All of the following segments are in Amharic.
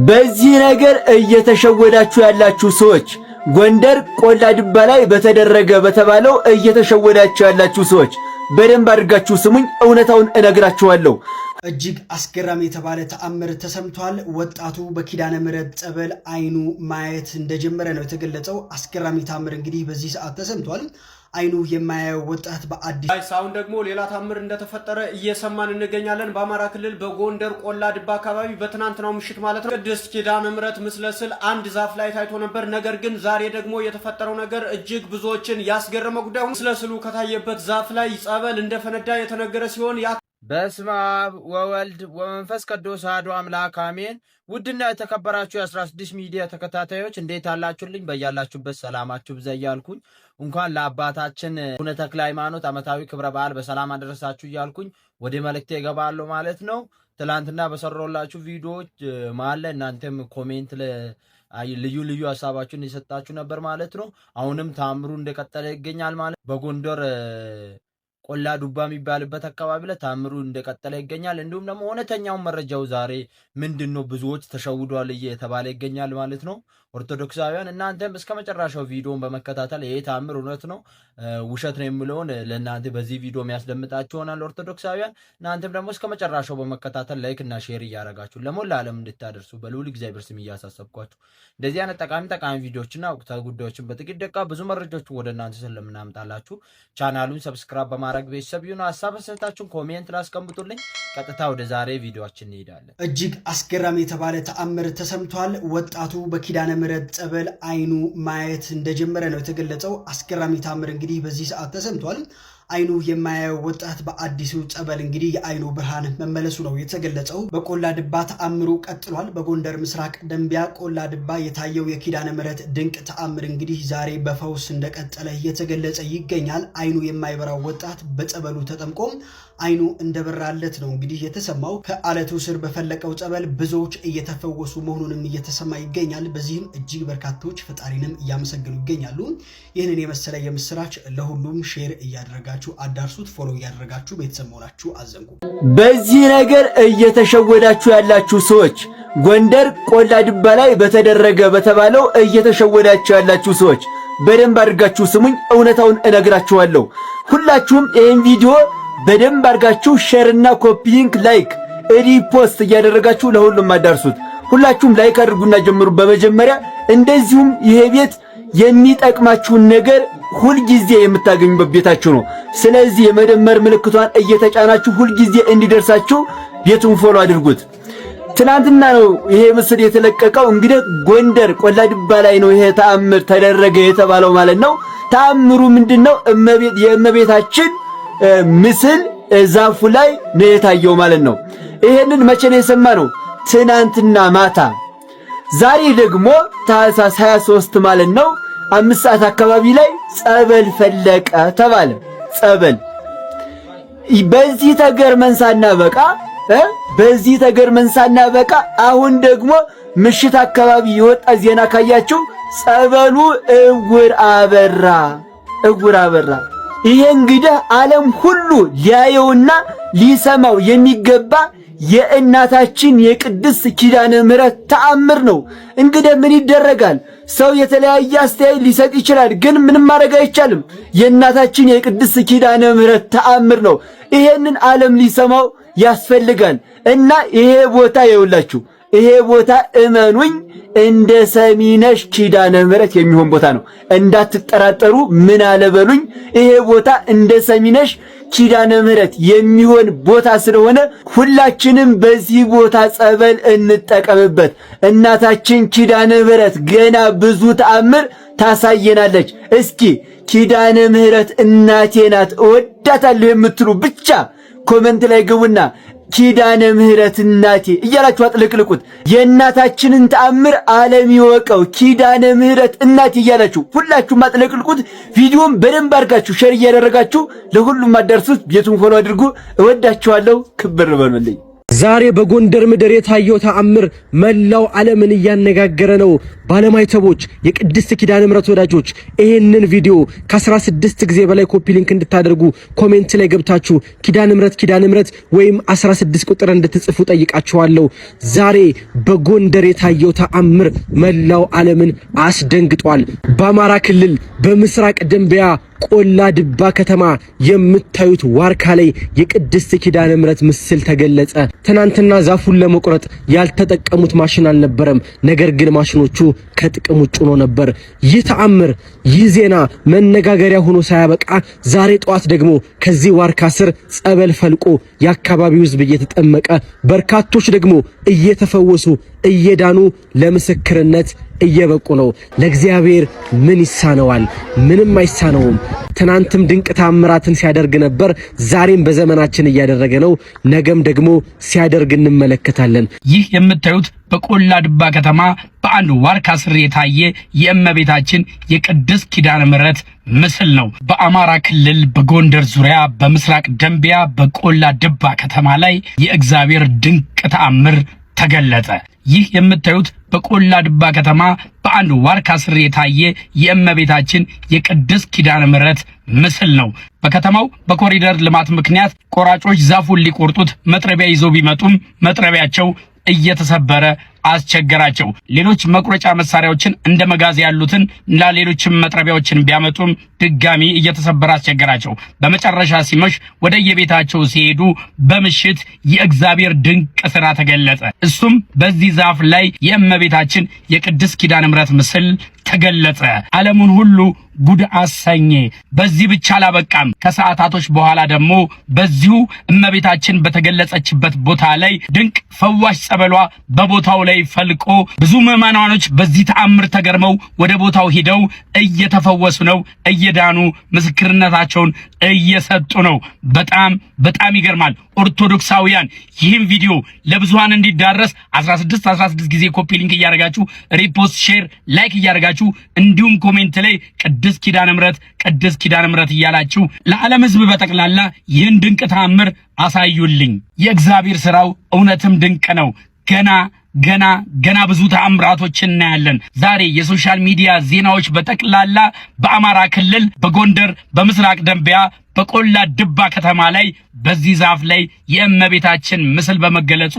በዚህ ነገር እየተሸወዳችሁ ያላችሁ ሰዎች ጎንደር ቆላ ድባ ላይ በተደረገ በተባለው እየተሸወዳችሁ ያላችሁ ሰዎች በደንብ አድርጋችሁ ስሙኝ፣ እውነታውን እነግራችኋለሁ። እጅግ አስገራሚ የተባለ ተአምር ተሰምቷል። ወጣቱ በኪዳነ ምሕረት ጸበል አይኑ ማየት እንደጀመረ ነው የተገለጸው። አስገራሚ ተአምር እንግዲህ በዚህ ሰዓት ተሰምቷል። አይኑ የማያየው ወጣት በአዲስ አሁን ደግሞ ሌላ ታምር እንደተፈጠረ እየሰማን እንገኛለን። በአማራ ክልል በጎንደር ቆላ ድባ አካባቢ በትናንትናው ምሽት ማለት ነው ቅድስት ኪዳነ ምሕረት ምስለ ስዕል አንድ ዛፍ ላይ ታይቶ ነበር። ነገር ግን ዛሬ ደግሞ የተፈጠረው ነገር እጅግ ብዙዎችን ያስገረመ ጉዳይ ሆኖ ምስለ ስዕሉ ከታየበት ዛፍ ላይ ጸበል እንደፈነዳ የተነገረ ሲሆን በስመ አብ ወወልድ ወመንፈስ ቅዱስ አሐዱ አምላክ አሜን። ውድና የተከበራችሁ የ16 ሚዲያ ተከታታዮች እንዴት አላችሁልኝ? በያላችሁበት ሰላማችሁ ብዛ እያልኩኝ እንኳን ለአባታችን አቡነ ተክለ ሃይማኖት ዓመታዊ ክብረ በዓል በሰላም አደረሳችሁ እያልኩኝ ወደ መልእክቴ እገባለሁ ማለት ነው። ትላንትና በሰራሁላችሁ ቪዲዮዎች መሀል እናንተም ኮሜንት ልዩ ልዩ ሀሳባችሁን የሰጣችሁ ነበር ማለት ነው። አሁንም ታምሩ እንደቀጠለ ይገኛል ማለት በጎንደር ቆላ ዱባ የሚባልበት አካባቢ ላይ ታምሩ እንደቀጠለ ይገኛል። እንዲሁም ደግሞ እውነተኛውን መረጃው ዛሬ ምንድነው ብዙዎች ተሸውዷል እየተባለ ይገኛል ማለት ነው። ኦርቶዶክሳውያን እናንተም እስከ መጨረሻው ቪዲዮን በመከታተል ይሄ ታምር እውነት ነው ውሸት ነው የሚለውን ለእናንተ በዚህ ቪዲዮ የሚያስደምጣችሁ ይሆናል። ኦርቶዶክሳውያን እናንተም ደግሞ እስከ መጨረሻው በመከታተል ላይክ እና ሼር እያደረጋችሁ ለሞላ ዓለም እንድታደርሱ በልዑል እግዚአብሔር ስም እያሳሰብኳችሁ እንደዚህ አይነት ጠቃሚ ቪዲዮዎችና ወቅታዊ ጉዳዮችን በጥቂት ደቂቃ ብዙ መረጃዎችን ወደ እናንተ ስለምናመጣላችሁ ቻናሉን ሰብስክራይብ በማድረግ ቤተሰብ ይሁኑ። ሀሳብ አስተያየታችሁን ኮሜንት ላይ አስቀምጡልኝ። ቀጥታ ወደ ዛሬ ቪዲዮአችን እንሄዳለን። እጅግ አስገራሚ የተባለ ተአምር ተሰምቷል። ወጣቱ በኪዳነ ምሕረት ጸበል አይኑ ማየት እንደጀመረ ነው የተገለጸው። አስገራሚ ተአምር እንግዲህ በዚህ ሰዓት ተሰምቷል። አይኑ የማያየው ወጣት በአዲሱ ጸበል እንግዲህ የአይኑ ብርሃን መመለሱ ነው የተገለጸው። በቆላ ድባ ተአምሩ ቀጥሏል። በጎንደር ምስራቅ ደንቢያ ቆላ ድባ የታየው የኪዳነ ምሕረት ድንቅ ተአምር እንግዲህ ዛሬ በፈውስ እንደቀጠለ እየተገለጸ ይገኛል። አይኑ የማይበራው ወጣት በጸበሉ ተጠምቆ አይኑ እንደበራለት ነው እንግዲህ የተሰማው። ከአለቱ ስር በፈለቀው ጸበል ብዙዎች እየተፈወሱ መሆኑንም እየተሰማ ይገኛል። በዚህም እጅግ በርካቶች ፈጣሪንም እያመሰገኑ ይገኛሉ። ይህንን የመሰለ የምስራች ለሁሉም ሼር እያደረጋችሁ አዳርሱት። ፎሎ እያደረጋችሁ ቤተሰብ መሆናችሁ አዘንጉ። በዚህ ነገር እየተሸወዳችሁ ያላችሁ ሰዎች ጎንደር ቆላ ድባ ላይ በተደረገ በተባለው እየተሸወዳችሁ ያላችሁ ሰዎች በደንብ አድርጋችሁ ስሙኝ፣ እውነታውን እነግራችኋለሁ። ሁላችሁም ይህን ቪዲዮ በደንብ አድርጋችሁ ሼር እና ኮፒ ሊንክ ላይክ ሪፖስት እያደረጋችሁ ለሁሉም አዳርሱት። ሁላችሁም ላይክ አድርጉና ጀምሩ በመጀመሪያ። እንደዚሁም ይሄ ቤት የሚጠቅማችሁን ነገር ሁልጊዜ የምታገኙበት ቤታችሁ ነው። ስለዚህ የመደመር ምልክቷን እየተጫናችሁ ሁልጊዜ እንዲደርሳችሁ ቤቱን ፎሎ አድርጉት። ትናንትና ነው ይሄ ምስል የተለቀቀው። እንግዲህ ጎንደር ቆላ ድባ ላይ ነው ይሄ ተአምር ተደረገ የተባለው ማለት ነው። ተአምሩ ምንድነው? የእመቤታችን ምስል ዛፉ ላይ ነው የታየው ማለት ነው። ይሄንን መቼ ነው የሰማነው? ትናንትና ማታ። ዛሬ ደግሞ ታኅሳስ 23 ማለት ነው 5 ሰዓት አካባቢ ላይ ጸበል ፈለቀ ተባለ። ጸበል በዚህ ተገርመን ሳናበቃ አሁን ደግሞ ምሽት አካባቢ የወጣ ዜና ካያችሁ ጸበሉ እውር አበራ። ይሄ እንግዲህ ዓለም ሁሉ ሊያየውና ሊሰማው የሚገባ የእናታችን የቅድስት ኪዳነ ምሕረት ተአምር ነው። እንግዲህ ምን ይደረጋል? ሰው የተለያየ አስተያየት ሊሰጥ ይችላል፣ ግን ምንም ማድረግ አይቻልም። የእናታችን የቅድስት ኪዳነ ምሕረት ተአምር ነው። ይሄንን ዓለም ሊሰማው ያስፈልጋል እና ይሄ ቦታ ይውላችሁ፣ ይሄ ቦታ እመኑኝ እንደ ሰሚነሽ ኪዳነ ምሕረት የሚሆን ቦታ ነው። እንዳትጠራጠሩ። ምን አለበሉኝ። ይሄ ቦታ እንደ ሰሚነሽ ኪዳነ ምሕረት የሚሆን ቦታ ስለሆነ ሁላችንም በዚህ ቦታ ጸበል እንጠቀምበት። እናታችን ኪዳነ ምሕረት ገና ብዙ ተአምር ታሳየናለች። እስኪ ኪዳነ ምሕረት እናቴ ናት እወዳታለሁ የምትሉ ብቻ ኮሜንት ላይ ግቡና ኪዳነ ምሕረት እናቴ እያላችሁ አጥልቅልቁት። የእናታችንን ተአምር ዓለም ይወቀው። ኪዳነ ምሕረት እናቴ እያላችሁ ሁላችሁም አጥልቅልቁት። ቪዲዮውን በደንብ አድርጋችሁ ሼር እያደረጋችሁ ለሁሉም አዳርሱት። ቤቱን ፎሎ አድርጉ። እወዳችኋለሁ። ክብር በሉልኝ። ዛሬ በጎንደር ምድር የታየው ተአምር መላው ዓለምን እያነጋገረ ነው። ባለማይተቦች የቅድስት ኪዳነ ምሕረት ወዳጆች ይሄንን ቪዲዮ ከ16 ጊዜ በላይ ኮፒ ሊንክ እንድታደርጉ ኮሜንት ላይ ገብታችሁ ኪዳነ ምሕረት ወይም 16 ቁጥር እንድትጽፉ ጠይቃችኋለሁ። ዛሬ በጎንደር የታየው ተአምር መላው ዓለምን አስደንግጧል። በአማራ ክልል በምስራቅ ደንቢያ ቆላ ድባ ከተማ የምታዩት ዋርካ ላይ የቅድስት ኪዳነ ምሕረት ምስል ተገለጸ። ትናንትና ዛፉን ለመቁረጥ ያልተጠቀሙት ማሽን አልነበረም፣ ነገር ግን ማሽኖቹ ከጥቅም ውጭ ሆኖ ነበር። ይህ ተአምር ይህ ዜና መነጋገሪያ ሆኖ ሳያበቃ ዛሬ ጠዋት ደግሞ ከዚህ ዋርካ ስር ጸበል ፈልቆ የአካባቢው ሕዝብ እየተጠመቀ በርካቶች ደግሞ እየተፈወሱ እየዳኑ ለምስክርነት እየበቁ ነው። ለእግዚአብሔር ምን ይሳነዋል? ምንም አይሳነውም። ትናንትም ድንቅ ተአምራትን ሲያደርግ ነበር፣ ዛሬም በዘመናችን እያደረገ ነው፣ ነገም ደግሞ ሲያደርግ እንመለከታለን። ይህ የምታዩት በቆላ ድባ ከተማ በአንድ ዋርካ ስር የታየ የእመቤታችን የቅድስት ኪዳነ ምሕረት ምስል ነው። በአማራ ክልል በጎንደር ዙሪያ በምስራቅ ደንቢያ በቆላ ድባ ከተማ ላይ የእግዚአብሔር ድንቅ ተአምር ተገለጸ። ይህ የምታዩት በቆላ ድባ ከተማ በአንድ ዋርካ ስር የታየ የእመቤታችን የቅድስት ኪዳነ ምሕረት ምስል ነው። በከተማው በኮሪደር ልማት ምክንያት ቆራጮች ዛፉን ሊቆርጡት መጥረቢያ ይዘው ቢመጡም መጥረቢያቸው እየተሰበረ አስቸገራቸው። ሌሎች መቁረጫ መሳሪያዎችን እንደ መጋዝ ያሉትን ሌሎችም መጥረቢያዎችን ቢያመጡም ድጋሚ እየተሰበረ አስቸገራቸው። በመጨረሻ ሲመሽ ወደ የቤታቸው ሲሄዱ በምሽት የእግዚአብሔር ድንቅ ሥራ ተገለጸ። እሱም በዚህ ዛፍ ላይ የእመቤታችን የቅድስት ኪዳነ ምሕረት ምስል ተገለጸ። ዓለሙን ሁሉ ጉድ አሰኘ። በዚህ ብቻ አላበቃም። ከሰዓታቶች በኋላ ደግሞ በዚሁ እመቤታችን በተገለጸችበት ቦታ ላይ ድንቅ ፈዋሽ ጸበሏ በቦታው ላይ ፈልቆ ብዙ ምዕመናኖች በዚህ ተአምር ተገርመው ወደ ቦታው ሄደው እየተፈወሱ ነው፣ እየዳኑ ምስክርነታቸውን እየሰጡ ነው። በጣም ይገርማል። ኦርቶዶክሳውያን ይህን ቪዲዮ ለብዙሃን እንዲዳረስ 16 ጊዜ ኮፒ ሊንክ እያደረጋችሁ ሪፖስት፣ ሼር፣ ላይክ እያደረጋችሁ እንዲሁም ኮሜንት ላይ ቅድስት ኪዳነ ምሕረት እያላችሁ ለዓለም ሕዝብ በጠቅላላ ይህን ድንቅ ተአምር አሳዩልኝ። የእግዚአብሔር ሥራው እውነትም ድንቅ ነው። ገና ብዙ ተአምራቶችን እናያለን። ዛሬ የሶሻል ሚዲያ ዜናዎች በጠቅላላ በአማራ ክልል በጎንደር በምስራቅ ደንቢያ በቆላ ድባ ከተማ ላይ በዚህ ዛፍ ላይ የእመቤታችን ምስል በመገለጹ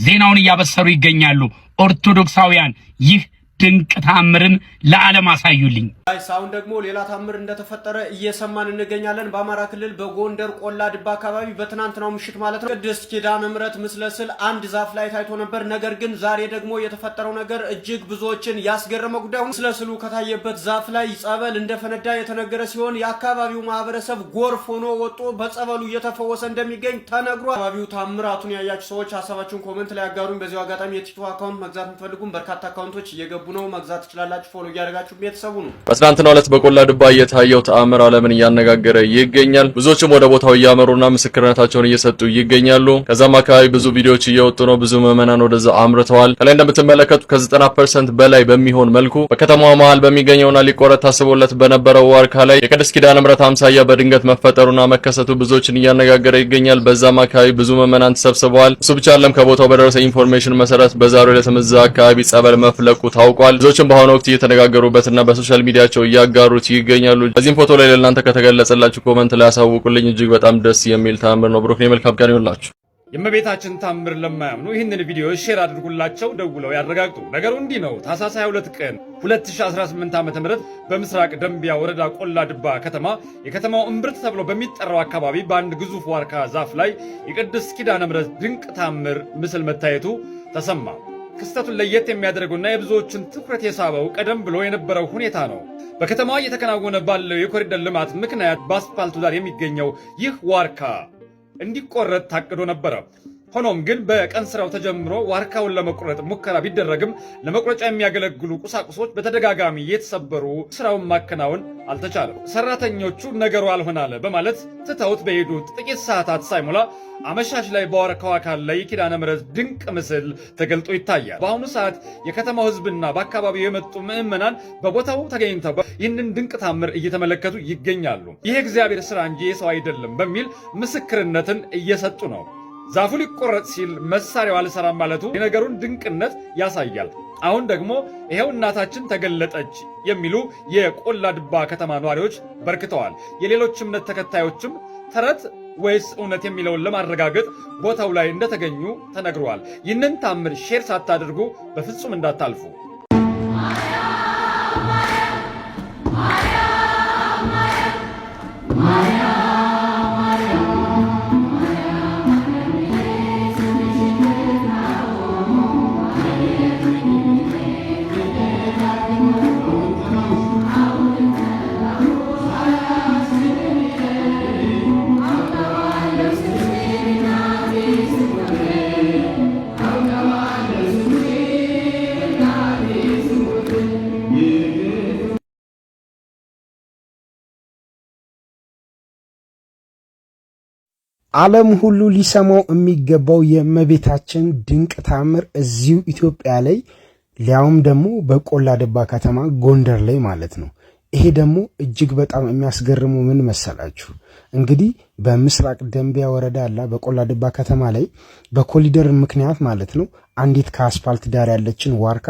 ዜናውን እያበሰሩ ይገኛሉ። ኦርቶዶክሳውያን ይህ ድንቅ ተአምርን ለዓለም አሳዩልኝ። አሁን ደግሞ ሌላ ተአምር እንደተፈጠረ እየሰማን እንገኛለን። በአማራ ክልል በጎንደር ቆላ ድባ አካባቢ በትናንትናው ምሽት ማለት ነው ቅድስት ኪዳነ ምሕረት ምስለ ስዕል አንድ ዛፍ ላይ ታይቶ ነበር። ነገር ግን ዛሬ ደግሞ የተፈጠረው ነገር እጅግ ብዙዎችን ያስገረመ ጉዳይ ሆኖ ምስለ ስዕሉ ከታየበት ዛፍ ላይ ጸበል እንደፈነዳ የተነገረ ሲሆን የአካባቢው ማህበረሰብ ጎርፍ ሆኖ ወጦ በጸበሉ እየተፈወሰ እንደሚገኝ ተነግሯል። አካባቢው ታምራቱን ያያችሁ ሰዎች ሀሳባችሁን ኮሜንት ላይ አጋሩኝ። በዚሁ አጋጣሚ የቲክቶክ አካውንት መግዛት የምትፈልጉም በርካታ አካውንቶች እየገቡ ነው፣ መግዛት ትችላላችሁ። ፎሎ እያደረጋችሁ ቤተሰቡ ነው። በትናንትናው ዕለት በቆላ ድባ የታየው ተአምር ዓለምን እያነጋገረ ይገኛል። ብዙዎችም ወደ ቦታው እያመሩና ምስክርነታቸውን እየሰጡ ይገኛሉ። ከዛም አካባቢ ብዙ ቪዲዮዎች እየወጡ ነው። ብዙ ምዕመናን ወደዛ አምርተዋል። ከላይ እንደምትመለከቱ ከ90% በላይ በሚሆን መልኩ በከተማዋ መሃል በሚገኘውና ሊቆረጥ ታስቦለት በነበረው ዋርካ ላይ የቅድስት ኪዳነ ምሕረት አምሳያ በድንገት መፈጠሩና መከሰቱ ብዙዎችን እያነጋገረ ይገኛል። በዛም አካባቢ ብዙ ምዕመናን ተሰብስበዋል። እሱ ብቻ አይደለም። ከቦታው በደረሰ ኢንፎርሜሽን መሰረት በዛሬው ዕለት እዛ አካባቢ ጸበል መፍለቁ ታውቋል። ብዙዎችም በአሁኑ ወቅት እየተነጋገሩበትና በሶሻል ሚዲያቸው እያጋሩት ይገኛሉ። በዚህም ፎቶ ላይ ለእናንተ ከተገለጸላችሁ ኮመንት ላይ ያሳውቁልኝ። እጅግ በጣም ደስ የሚል ተአምር ነው። ብሩክ መልካም ቀን ይሁንላችሁ። የእመቤታችን ተአምር ለማያምኑ ይህንን ቪዲዮ ሼር አድርጉላቸው፣ ደውለው ያረጋግጡ። ነገሩ እንዲህ ነው። ታኅሳስ 22 ቀን 2018 ዓ.ም በምስራቅ ደንቢያ ወረዳ ቆላ ድባ ከተማ የከተማው እምብርት ተብሎ በሚጠራው አካባቢ በአንድ ግዙፍ ዋርካ ዛፍ ላይ የቅድስት ኪዳነ ምሕረት ድንቅ ተአምር ምስል መታየቱ ተሰማ። ክስተቱን ለየት የሚያደርገውና የብዙዎችን ትኩረት የሳበው ቀደም ብሎ የነበረው ሁኔታ ነው። በከተማዋ እየተከናወነ ባለው የኮሪደር ልማት ምክንያት በአስፓልቱ ዳር የሚገኘው ይህ ዋርካ እንዲቆረጥ ታቅዶ ነበረ። ሆኖም ግን በቀን ስራው ተጀምሮ ዋርካውን ለመቁረጥ ሙከራ ቢደረግም ለመቁረጫ የሚያገለግሉ ቁሳቁሶች በተደጋጋሚ የተሰበሩ ስራውን ማከናወን አልተቻለም። ሰራተኞቹ ነገሩ አልሆናለ በማለት ትተውት በሄዱት ጥቂት ሰዓታት ሳይሞላ አመሻሽ ላይ በዋርካው አካል ላይ የኪዳነ ምሕረት ድንቅ ምስል ተገልጦ ይታያል። በአሁኑ ሰዓት የከተማው ሕዝብና በአካባቢው የመጡ ምዕመናን በቦታው ተገኝተው ይህንን ድንቅ ታምር እየተመለከቱ ይገኛሉ። ይህ እግዚአብሔር ስራ እንጂ የሰው አይደለም በሚል ምስክርነትን እየሰጡ ነው። ዛፉ ሊቆረጥ ሲል መሳሪያው አልሰራም ማለቱ የነገሩን ድንቅነት ያሳያል። አሁን ደግሞ ይሄው እናታችን ተገለጠች የሚሉ የቆላ ድባ ከተማ ነዋሪዎች በርክተዋል። የሌሎች እምነት ተከታዮችም ተረት ወይስ እውነት የሚለውን ለማረጋገጥ ቦታው ላይ እንደተገኙ ተነግሯል። ይህንን ታምር ሼር ሳታደርጉ በፍጹም እንዳታልፉ። ዓለም ሁሉ ሊሰማው የሚገባው የእመቤታችን ድንቅ ታምር እዚሁ ኢትዮጵያ ላይ ሊያውም ደግሞ በቆላ ድባ ከተማ ጎንደር ላይ ማለት ነው። ይሄ ደግሞ እጅግ በጣም የሚያስገርመው ምን መሰላችሁ? እንግዲህ በምስራቅ ደንቢያ ወረዳ አላ በቆላ ድባ ከተማ ላይ በኮሊደር ምክንያት ማለት ነው አንዲት ከአስፋልት ዳር ያለችን ዋርካ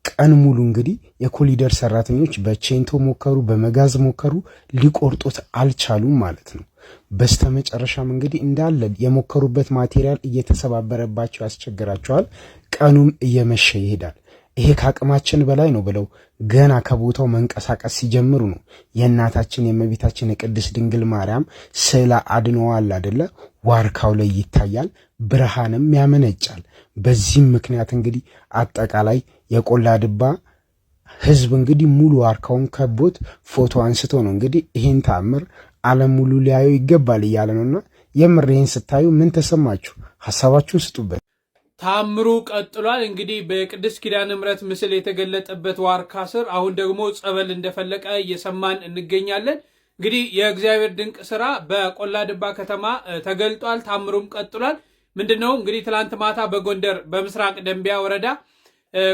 ቀን ሙሉ እንግዲህ የኮሊደር ሰራተኞች በቼንቶ ሞከሩ፣ በመጋዝ ሞከሩ፣ ሊቆርጡት አልቻሉም ማለት ነው። በስተመጨረሻም እንግዲህ እንዳለ የሞከሩበት ማቴሪያል እየተሰባበረባቸው ያስቸግራቸዋል። ቀኑም እየመሸ ይሄዳል። ይሄ ከአቅማችን በላይ ነው ብለው ገና ከቦታው መንቀሳቀስ ሲጀምሩ ነው የእናታችን የእመቤታችን የቅድስት ድንግል ማርያም ስዕለ አድኅኖዋል አይደለ ዋርካው ላይ ይታያል፣ ብርሃንም ያመነጫል። በዚህም ምክንያት እንግዲህ አጠቃላይ የቆላ ድባ ህዝብ እንግዲህ ሙሉ ዋርካውን ከቦት ፎቶ አንስቶ ነው እንግዲህ ይሄን ተአምር ዓለም ሙሉ ሊያዩ ይገባል እያለ ነውና የምር ይሄን ስታዩ ምን ተሰማችሁ? ሐሳባችሁን ስጡበት። ታምሩ ቀጥሏል። እንግዲህ በቅድስት ኪዳነ ምሕረት ምስል የተገለጠበት ዋርካ ስር አሁን ደግሞ ጸበል እንደፈለቀ እየሰማን እንገኛለን። እንግዲህ የእግዚአብሔር ድንቅ ስራ በቆላ ድባ ከተማ ተገልጧል። ታምሩም ቀጥሏል። ምንድነው እንግዲህ ትላንት ማታ በጎንደር በምስራቅ ደንቢያ ወረዳ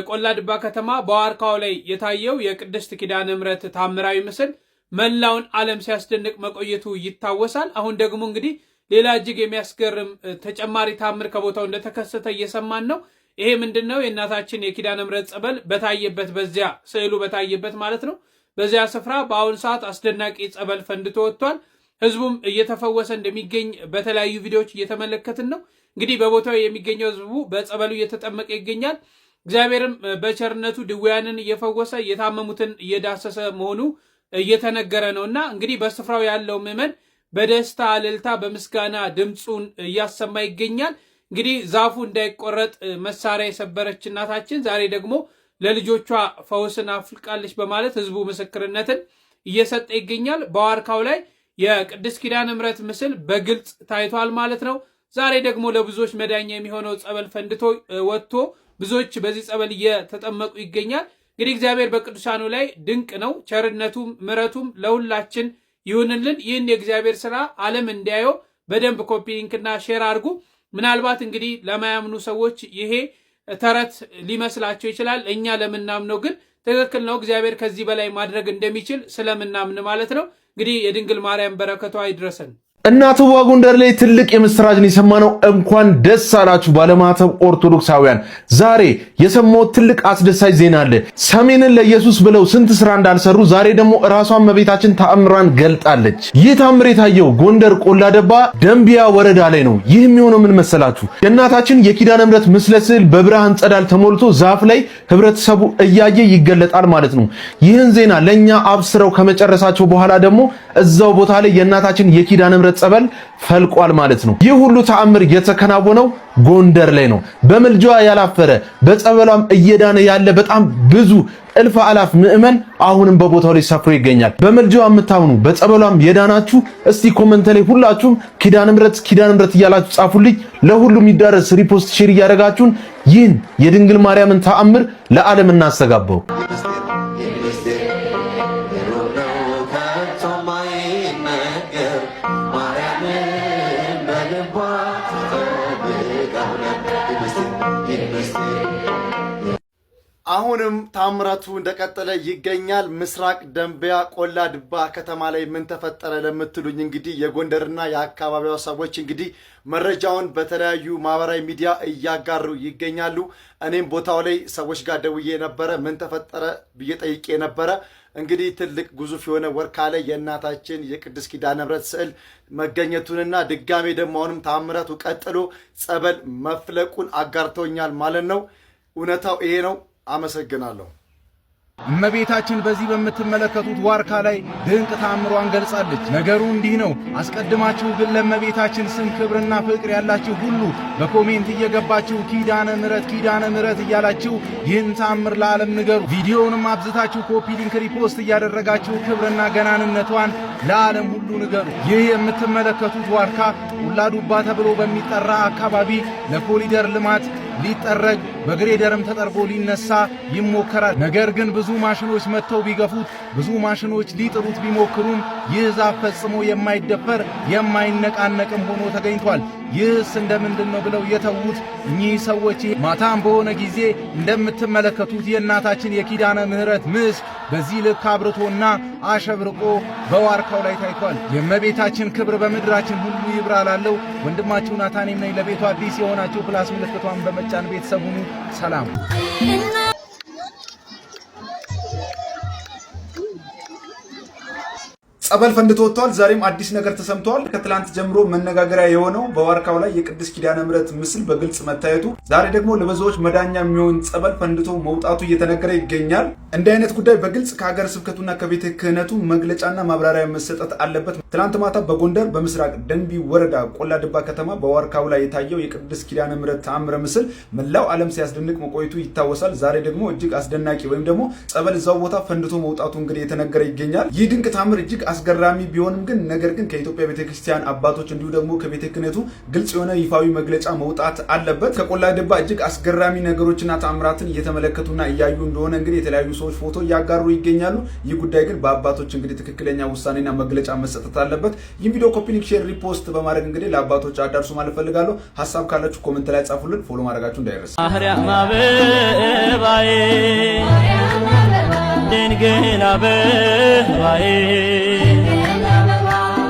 ቆላ ድባ ከተማ በዋርካው ላይ የታየው የቅድስት ኪዳነ ምሕረት ታምራዊ ምስል መላውን ዓለም ሲያስደንቅ መቆየቱ ይታወሳል። አሁን ደግሞ እንግዲህ ሌላ እጅግ የሚያስገርም ተጨማሪ ታምር ከቦታው እንደተከሰተ እየሰማን ነው። ይሄ ምንድነው? የእናታችን የኪዳነ ምሕረት ጸበል በታየበት በዚያ ስዕሉ በታየበት ማለት ነው በዚያ ስፍራ በአሁኑ ሰዓት አስደናቂ ጸበል ፈንድቶ ወጥቷል። ህዝቡም እየተፈወሰ እንደሚገኝ በተለያዩ ቪዲዮዎች እየተመለከትን ነው። እንግዲህ በቦታው የሚገኘው ህዝቡ በጸበሉ እየተጠመቀ ይገኛል። እግዚአብሔርም በቸርነቱ ድውያንን እየፈወሰ የታመሙትን እየዳሰሰ መሆኑ እየተነገረ ነውና እንግዲህ በስፍራው ያለው ምዕመን በደስታ እልልታ በምስጋና ድምፁን እያሰማ ይገኛል። እንግዲህ ዛፉ እንዳይቆረጥ መሳሪያ የሰበረች እናታችን ዛሬ ደግሞ ለልጆቿ ፈውስን አፍልቃለች በማለት ህዝቡ ምስክርነትን እየሰጠ ይገኛል። በዋርካው ላይ የቅድስት ኪዳነ ምሕረት ምስል በግልጽ ታይቷል ማለት ነው። ዛሬ ደግሞ ለብዙዎች መዳኛ የሚሆነው ጸበል ፈንድቶ ወጥቶ ብዙዎች በዚህ ጸበል እየተጠመቁ ይገኛል። እንግዲህ እግዚአብሔር በቅዱሳኑ ላይ ድንቅ ነው። ቸርነቱም ምሕረቱም ለሁላችን ይሁንልን። ይህን የእግዚአብሔር ስራ ዓለም እንዲያየው በደንብ ኮፒ ሊንክና ሼር አድርጉ። ምናልባት እንግዲህ ለማያምኑ ሰዎች ይሄ ተረት ሊመስላቸው ይችላል። እኛ ለምናምነው ግን ትክክል ነው። እግዚአብሔር ከዚህ በላይ ማድረግ እንደሚችል ስለምናምን ማለት ነው። እንግዲህ የድንግል ማርያም በረከቷ ይድረሰን። እናትዋ ጎንደር ላይ ትልቅ የምስራችን የሰማነው እንኳን ደስ አላችሁ ባለማተብ ኦርቶዶክሳውያን። ዛሬ የሰማው ትልቅ አስደሳች ዜና አለ። ሰሜንን ለኢየሱስ ብለው ስንት ስራ እንዳልሰሩ ዛሬ ደግሞ ራሷን እመቤታችን ተአምሯን ገልጣለች። ይህ ታምር የታየው ጎንደር ቆላ ድባ ደንቢያ ወረዳ ላይ ነው። ይህ የሚሆነው ምን መሰላችሁ? የእናታችን የኪዳነ ምሕረት ምስለ ስዕል በብርሃን ጸዳል ተሞልቶ ዛፍ ላይ ህብረተሰቡ እያየ ይገለጣል ማለት ነው። ይህን ዜና ለኛ አብስረው ከመጨረሳቸው በኋላ ደግሞ እዛው ቦታ ላይ የእናታችን የኪዳነ ምሕረት ጸበል ፈልቋል ማለት ነው። ይህ ሁሉ ተአምር የተከናወነው ጎንደር ላይ ነው። በመልጃዋ ያላፈረ በጸበሏም እየዳነ ያለ በጣም ብዙ እልፍ አላፍ ምዕመን አሁንም በቦታው ላይ ሰፍሮ ይገኛል። በመልጃዋ የምታምኑ በጸበሏም የዳናችሁ እስቲ ኮመንት ላይ ሁላችሁም ኪዳነ ምሕረት እያላችሁ ጻፉልኝ። ለሁሉም ይዳረስ ሪፖስት ሼር እያደረጋችሁን ይህን የድንግል ማርያምን ተአምር ለዓለም እናስተጋባው። አሁንም ታምራቱ እንደቀጠለ ይገኛል። ምስራቅ ደንቢያ ቆላ ድባ ከተማ ላይ ምን ተፈጠረ ለምትሉኝ እንግዲህ የጎንደርና የአካባቢው ሰዎች እንግዲህ መረጃውን በተለያዩ ማህበራዊ ሚዲያ እያጋሩ ይገኛሉ። እኔም ቦታው ላይ ሰዎች ጋር ደውዬ ነበረ። ምን ተፈጠረ ብዬ ጠይቄ ነበረ። እንግዲህ ትልቅ ግዙፍ የሆነ ወርካ ላይ የእናታችን የቅድስት ኪዳነ ምሕረት ስዕል መገኘቱንና ድጋሜ ደግሞ አሁንም ታምራቱ ቀጥሎ ጸበል መፍለቁን አጋርተውኛል ማለት ነው። እውነታው ይሄ ነው። አመሰግናለሁ። እመቤታችን በዚህ በምትመለከቱት ዋርካ ላይ ድንቅ ታምሯን ገልጻለች። ነገሩ እንዲህ ነው። አስቀድማችሁ ግን ለእመቤታችን ስም ክብርና ፍቅር ያላችሁ ሁሉ በኮሜንት እየገባችሁ ኪዳነ ምሕረት እያላችሁ ይህን ታምር ለዓለም ንገሩ። ቪዲዮውንም አብዝታችሁ ኮፒ ሊንክ ሪፖስት እያደረጋችሁ ክብርና ገናንነቷን ለዓለም ሁሉ ንገሩ። ይህ የምትመለከቱት ዋርካ ቆላ ድባ ተብሎ በሚጠራ አካባቢ ለኮሪደር ልማት ሊጠረግ በግሬደርም ተጠርጎ ሊነሳ ይሞከራል። ነገር ግን ብዙ ማሽኖች መጥተው ቢገፉት፣ ብዙ ማሽኖች ሊጥሩት ቢሞክሩም ይህ ዛፍ ፈጽሞ የማይደፈር የማይነቃነቅም ሆኖ ተገኝቷል። ይህስ እንደምንድን ነው ብለው የተዉት እኚህ ሰዎች ማታም በሆነ ጊዜ እንደምትመለከቱት የእናታችን የኪዳነ ምሕረት ምስል በዚህ ልክ አብርቶና አሸብርቆ በዋርካው ላይ ታይቷል። የእመቤታችን ክብር በምድራችን ሁሉ ይብራላለው። ወንድማችሁ ናታኔም ነኝ። ለቤቱ አዲስ የሆናችሁ ፕላስ ምልክቷን በመጫን ቤተሰብ ሁኑ። ሰላም። ጸበል ፈንድቶ ወጥቷል። ዛሬም አዲስ ነገር ተሰምቷል። ከትላንት ጀምሮ መነጋገሪያ የሆነው በዋርካው ላይ የቅድስት ኪዳነ ምሕረት ምስል በግልጽ መታየቱ፣ ዛሬ ደግሞ ለብዙዎች መዳኛ የሚሆን ጸበል ፈንድቶ መውጣቱ እየተነገረ ይገኛል። እንዲህ አይነት ጉዳይ በግልጽ ከሀገረ ስብከቱና ከቤተ ክህነቱ መግለጫና ማብራሪያ መሰጠት አለበት። ትላንት ማታ በጎንደር በምስራቅ ደንቢ ወረዳ ቆላ ድባ ከተማ በዋርካው ላይ የታየው የቅድስት ኪዳነ ምሕረት ተአምረ ምስል መላው ዓለም ሲያስደንቅ መቆየቱ ይታወሳል። ዛሬ ደግሞ እጅግ አስደናቂ ወይም ደግሞ ጸበል እዛው ቦታ ፈንድቶ መውጣቱ እንግዲህ የተነገረ ይገኛል። ይህ ድንቅ ተአምር እጅግ አስገራሚ ቢሆንም ግን ነገር ግን ከኢትዮጵያ ቤተክርስቲያን አባቶች እንዲሁ ደግሞ ከቤተ ክህነቱ ግልጽ የሆነ ይፋዊ መግለጫ መውጣት አለበት። ከቆላ ድባ እጅግ አስገራሚ ነገሮችና ተአምራትን እየተመለከቱና እያዩ እንደሆነ እንግዲህ የተለያዩ ሰዎች ፎቶ እያጋሩ ይገኛሉ። ይህ ጉዳይ ግን በአባቶች እንግዲህ ትክክለኛ ውሳኔና መግለጫ መሰጠት አለበት። ይህን ቪዲዮ ኮፒ ሊንክ፣ ሼር፣ ሪፖስት በማድረግ እንግዲህ ለአባቶች አዳርሱ ማለት ፈልጋለሁ። ሀሳብ ካላችሁ ኮሜንት ላይ ጻፉልን። ፎሎ ማድረጋችሁ እንዳይረሳ። ማርያም አበባዬ ድንግል አበባዬ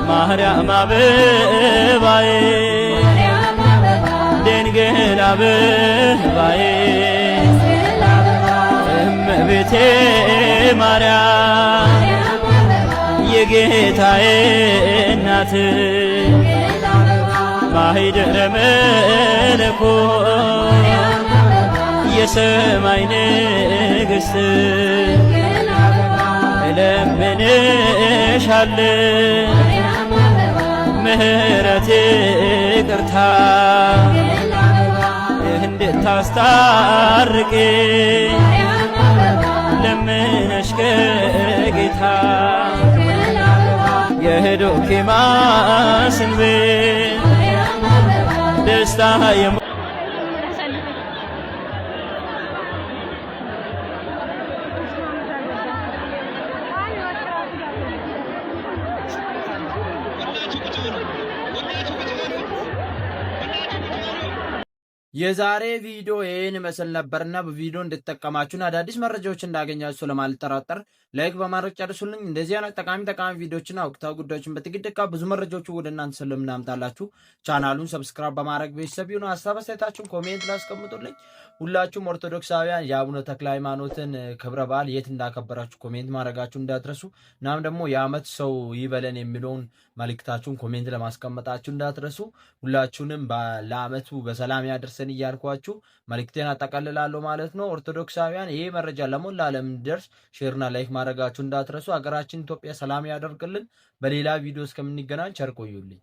ማርያም አበባዬ ድንግል አበባዬ እመቤቴ ማርያም የጌታዬ እናት ማኅደረ መለኮት የሰማይ ንግሥት እለምንሻለሁ ምሕረት ይቅርታ እንድታስታርቂ ለምነሽ ከጌታ የሄዶኪማስን ቤት ደስታ የዛሬ ቪዲዮ ይህን መስል ነበርና በቪዲዮ እንድትጠቀማችሁና አዳዲስ መረጃዎች እንዳገኛችሁ ለማልጠራጠር ላይክ በማድረግ ጨርሱልኝ። እንደዚህ አይነት ጠቃሚ ቪዲዮዎችና ወቅታዊ ጉዳዮችን በጥቂት ደቂቃ ብዙ መረጃዎች ወደ እናንተ ስለምናምጣላችሁ ቻናሉን ሰብስክራይብ በማድረግ ቤተሰብ ይሁኑ። ሀሳብ አስተያየታችሁን ኮሜንት ላይ አስቀምጡልኝ። ሁላችሁም ኦርቶዶክሳውያን የአቡነ ተክለ ሃይማኖትን ክብረ በዓል የት እንዳከበራችሁ ኮሜንት ማድረጋችሁ እንዳትረሱ። እናም ደግሞ የዓመት ሰው ይበለን የሚለውን መልእክታችሁን ኮሜንት ለማስቀመጣችሁ እንዳትረሱ። ሁላችሁንም ለዓመቱ በሰላም ያደርሰን እያልኳችሁ መልእክቴን አጠቃልላለሁ ማለት ነው። ኦርቶዶክሳውያን ይሄ መረጃ ለሞላ ዓለም እንዲደርስ ሼርና ላይክ ማድረጋችሁ እንዳትረሱ። ሀገራችን ኢትዮጵያ ሰላም ያደርግልን። በሌላ ቪዲዮ እስከምንገናኝ ቸር ቆዩልኝ።